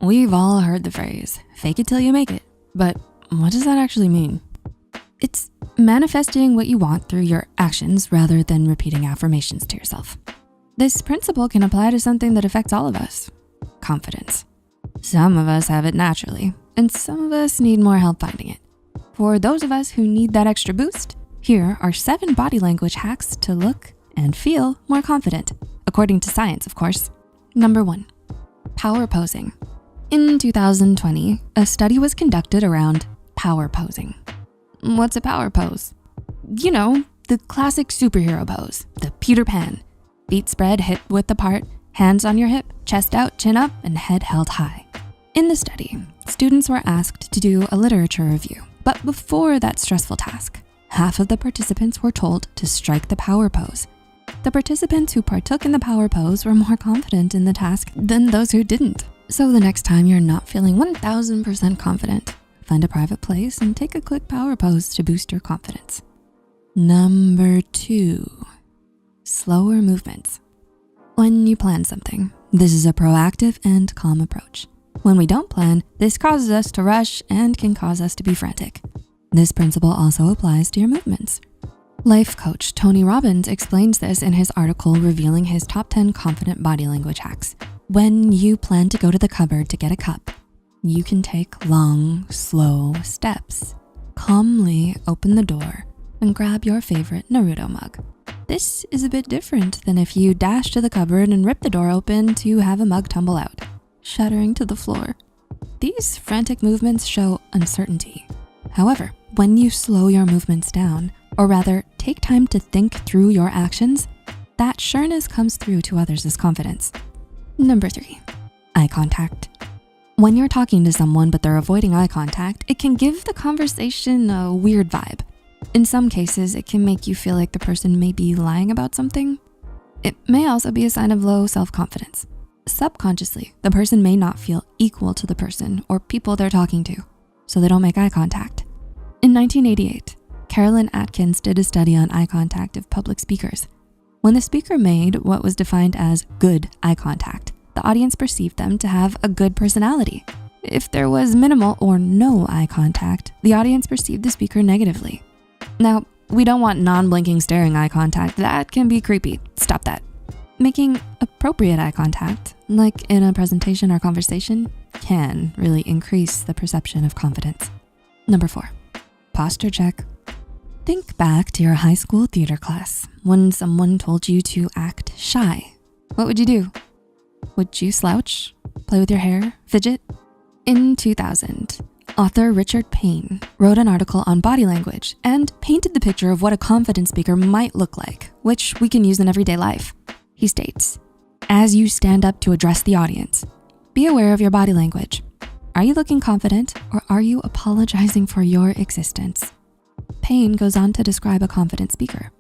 We've all heard the phrase, fake it till you make it, but what does that actually mean? It's manifesting what you want through your actions rather than repeating affirmations to yourself. This principle can apply to something that affects all of us, confidence. Some of us have it naturally, and some of us need more help finding it. For those of us who need that extra boost, here are 7 body language hacks to look and feel more confident, according to science, of course. Number 1, power posing. In 2020, a study was conducted around power posing. What's a power pose? You know, the classic superhero pose, the Peter Pan. Feet spread, hip width apart, hands on your hip, chest out, chin up, and head held high. In the study, students were asked to do a literature review, but before that stressful task, half of the participants were told to strike the power pose. The participants who partook in the power pose were more confident in the task than those who didn't. So the next time you're not feeling 1000% confident, find a private place and take a quick power pose to boost your confidence. Number 2, slower movements. When you plan something, this is a proactive and calm approach. When we don't plan, this causes us to rush and can cause us to be frantic. This principle also applies to your movements. Life coach Tony Robbins explains this in his article revealing his top 10 confident body language hacks. When you plan to go to the cupboard to get a cup, you can take long, slow steps. Calmly open the door and grab your favorite Naruto mug. This is a bit different than if you dash to the cupboard and rip the door open to have a mug tumble out, shattering to the floor. These frantic movements show uncertainty. However, when you slow your movements down, or rather take time to think through your actions, that sureness comes through to others as confidence. Number 3, eye contact. When you're talking to someone but they're avoiding eye contact, it can give the conversation a weird vibe. In some cases, it can make you feel like the person may be lying about something. It may also be a sign of low self-confidence. Subconsciously, the person may not feel equal to the person or people they're talking to, so they don't make eye contact. In 1988, Carolyn Atkins did a study on eye contact of public speakers. When the speaker made what was defined as good eye contact, the audience perceived them to have a good personality. If there was minimal or no eye contact, the audience perceived the speaker negatively. Now, we don't want non-blinking staring eye contact. That can be creepy. Stop that. Making appropriate eye contact, like in a presentation or conversation, can really increase the perception of confidence. Number 4, posture check. Think back to your high school theater class when someone told you to act shy. What would you do? Would you slouch, play with your hair, fidget? In 2000, author Richard Payne wrote an article on body language and painted the picture of what a confident speaker might look like, which we can use in everyday life. He states, as you stand up to address the audience, be aware of your body language. Are you looking confident or are you apologizing for your existence? Payne goes on to describe a confident speaker.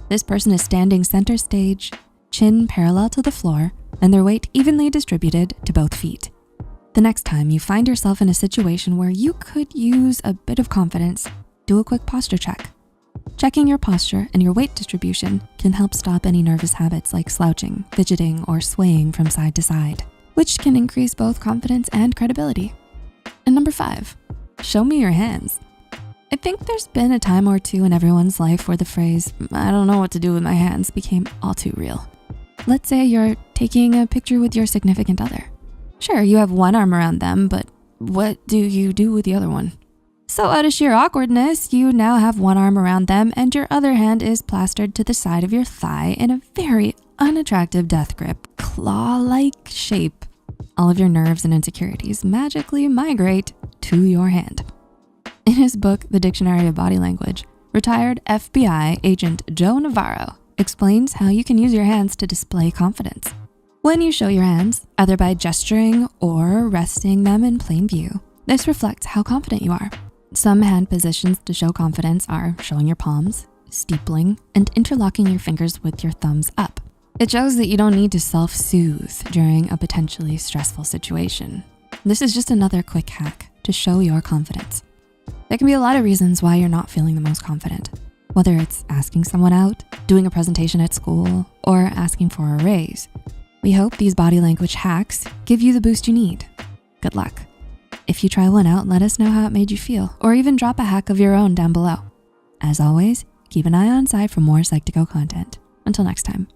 This person is standing center stage, chin parallel to the floor, and their weight evenly distributed to both feet. The next time you find yourself in a situation where you could use a bit of confidence, do a quick posture check. Checking your posture and your weight distribution can help stop any nervous habits like slouching, fidgeting, or swaying from side to side, which can increase both confidence and credibility. And number 5, show me your hands. I think there's been a time or two in everyone's life where the phrase, I don't know what to do with my hands, became all too real. Let's say you're taking a picture with your significant other. Sure, you have one arm around them, but what do you do with the other one? So out of sheer awkwardness, you now have one arm around them and your other hand is plastered to the side of your thigh in a very unattractive death grip, claw-like shape. All of your nerves and insecurities magically migrate to your hand. In his book, The Dictionary of Body Language, retired FBI agent Joe Navarro explains how you can use your hands to display confidence. When you show your hands, either by gesturing or resting them in plain view, this reflects how confident you are. Some hand positions to show confidence are showing your palms, steepling, and interlocking your fingers with your thumbs up. It shows that you don't need to self-soothe during a potentially stressful situation. This is just another quick hack to show your confidence. There can be a lot of reasons why you're not feeling the most confident, whether it's asking someone out, doing a presentation at school, or asking for a raise. We hope these body language hacks give you the boost you need. good luck. If you try one out, let us know how it made you feel, or even drop a hack of your own down below. As always, keep an eye on side for more Psych2Go content. Until next time.